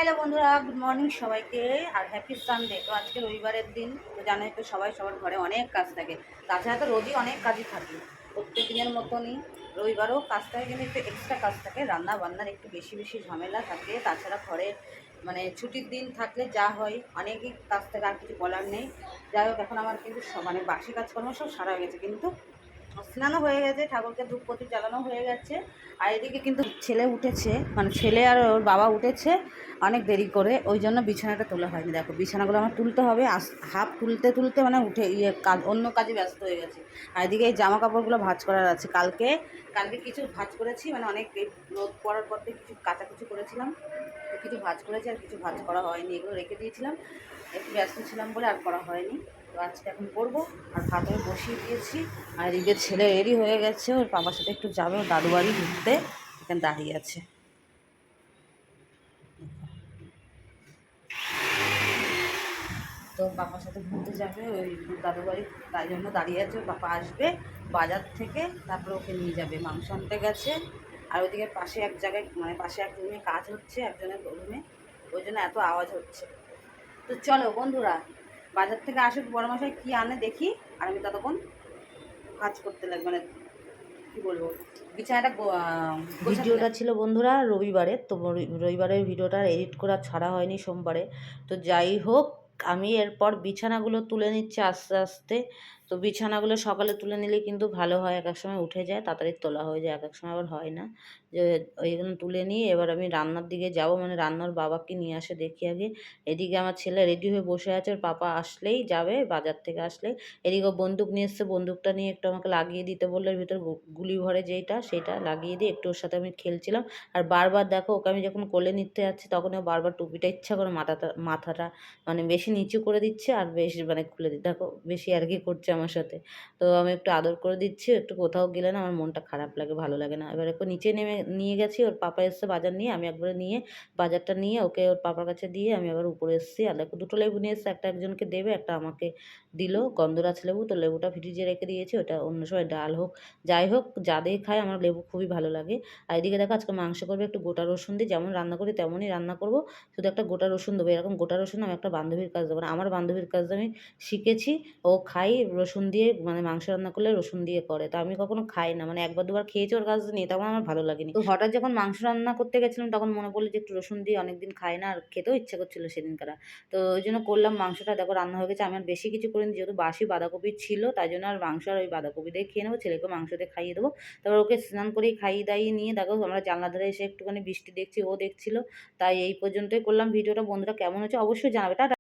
Hello বন্ধুরা, good morning সবাইকে। আর happy Sunday. তো আজকে রবিবারের দিন, তো জানোই তো সবাই সবার ঘরে অনেক কাজ থাকে। তাছাড়া তো রোজই অনেক কাজই থাকে, প্রত্যেক দিনের মতনই রবিবারও কাজ থাকে, কিন্তু একটু এক্সট্রা কাজ থাকে, রান্না বান্নার একটু বেশি বেশি ঝামেলা থাকে। তাছাড়া ঘরে মানে ছুটির দিন থাকলে যা হয় অনেকই কাজ থাকে, আর কিছু বলার নেই। যাই হোক, এখন আমার কিন্তু মানে বাসি কাজকর্ম সব সারা হয়ে গেছে, কিন্তু স্নানও হয়ে গেছে, ঠাকুরকে ধূপ প্রদীপ জ্বালানো হয়ে গেছে। আর এদিকে কিন্তু ছেলে উঠেছে, মানে ছেলে আর ওর বাবা উঠেছে অনেক দেরি করে, ওই জন্য বিছানাটা তোলা হয়নি। দেখো বিছানাগুলো আমার তুলতে হবে, হাফ তুলতে তুলতে মানে উঠে কাজ, অন্য কাজে ব্যস্ত হয়ে গেছে। আর এদিকে এই জামা কাপড়গুলো ভাঁজ করার আছে। কালকে কালকে কিছু ভাঁজ করেছি, মানে অনেক রোদ পড়ার পর থেকে কিছু কাচাকুচি করেছিলাম, তো কিছু ভাঁজ করেছি আর কিছু ভাঁজ করা হয়নি, এগুলো রেখে দিয়েছিলাম, একটু ব্যস্ত ছিলাম বলে আর করা হয়নি। তো আজকে এখন করবো। আর ভাতও বসিয়ে দিয়েছি। আর এদিকে ছেলে রেডি হয়ে গেছে, ওর বাবার সাথে একটু যাবে, ওর দাদু বাড়ি ঘুরতে, এখানে দাঁড়িয়ে আছে। তো বাবার সাথে ঘুরতে যাবে ওই দাদু বাড়ি, তাই জন্য দাঁড়িয়ে আছে। ওর বাবা আসবে বাজার থেকে, তারপরে ওকে নিয়ে যাবে, মাংস আনতে গেছে। আর ওইদিকে পাশে এক জায়গায়, মানে পাশে এক রুমে কাজ হচ্ছে, একজনের রুমে, ওই জন্য এত আওয়াজ হচ্ছে। তো চলো বন্ধুরা, বাজার থেকে আসুক বড়মশাই কী আনে দেখি, আর আমি ততক্ষণ কাজ করতে লাগবে, মানে কী বলবো, বিছানাটা ভিডিওটা ছিল বন্ধুরা রবিবারের, তো রবিবারের ভিডিওটা এডিট করা ছাড়া হয়নি সোমবারে। তো যাই হোক, আমি এরপর বিছানাগুলো তুলে নিচ্ছি আস্তে আস্তে। তো বিছানাগুলো সকালে তুলে নিলে কিন্তু ভালো হয়, এক এক সময় উঠে যায়, তাড়াতাড়ি তোলা হয়ে যায়, এক এক সময় আবার হয় না। যে এইগুলো তুলে নিয়ে এবার আমি রান্নার দিকে যাব, মানে রান্নার বাবাকে নিয়ে আসে দেখি আগে। এদিকে আমার ছেলে রেডি হয়ে বসে আছে, ওর পাপা আসলেই যাবে, বাজার থেকে আসলে। এদিকে বন্দুক নিয়ে এসছে, বন্দুকটা নিয়ে একটু আমাকে লাগিয়ে দিতে বললো, এর ভিতর গুলি ভরে যেইটা, সেটা লাগিয়ে দিয়ে একটু ওর সাথে আমি খেলছিলাম। আর বারবার দেখো, ওকে আমি যখন কোলে নিতে যাচ্ছি তখন ও বারবার টুপিটা ইচ্ছা করে মাথাটা মানে বেশি নিচু করে দিচ্ছে, আর বেশি মানে খুলে দিচ্ছে, দেখো বেশি আর কি করছে আমার সাথে। তো আমি একটু আদর করে দিচ্ছি, একটু কোথাও গেলে না আমার মনটা খারাপ লাগে, ভালো লাগে না। এবার একটু নিচে নেমে নিয়ে গেছি, ওর পাপা এসছে বাজার নিয়ে, আমি একবারে নিয়ে বাজারটা নিয়ে ওকে ওর পাপার কাছে দিয়ে আমি আবার উপরে এসেছি। আর দেখো দুটো লেবু নিয়ে এসছে, একটা একজনকে দেবে, একটা আমাকে দিল, গন্ধরাজ লেবু। তো লেবুটা ফ্রিজে রেখে দিয়েছি, ওটা অন্য সময় ডাল হোক যাই হোক যা দিয়ে খাই, আমার লেবু খুবই ভালো লাগে। আর এদিকে দেখো আজকে মাংস করবে একটু গোটা রসুন দিয়ে, যেমন রান্না করি তেমনই রান্না করব, শুধু একটা গোটা রসুন দেবো। এরকম গোটা রসুন আমি একটা বান্ধবীর কাজ দেবো, আমার বান্ধবীর কাজ আমি শিখেছি, ও খাই রসুন দিয়ে, মানে মাংস রান্না করলে রসুন দিয়ে করে, তো আমি কখনো খাই না, মানে একবার দুবার খেয়েছি ওর কাছ নিয়ে, তখন আমার ভালো লাগেনি। তো হঠাৎ যখন মাংস রান্না করতে গেছিলাম তখন মনে পড়লো যে একটু রসুন দিয়ে অনেকদিন খাই না, আর খেতেও ইচ্ছা করছিল সেদিনকার। তো ওই জন্য করলাম, মাংসটা দেখো রান্না হয়ে গেছে। আমি আর বেশি কিছু করিনি, যেহেতু বাসি বাঁধাকপি ছিল, তাই জন্য আর মাংস আর ওই বাঁধাকপি দিয়ে খেয়ে নেবো, ছেলেকে মাংস দিয়ে খাইয়ে দেবো। তারপর ওকে স্নান করেই খাইয়ে দাইয়ে নিয়ে দেখো আমরা জানলা ধারে এসে একটুখানি বৃষ্টি দেখছি, ও দেখছিল। তাই এই পর্যন্তই করলাম ভিডিওটা। বন্ধুরা কেমন হচ্ছে অবশ্যই জানাবে। টাটা।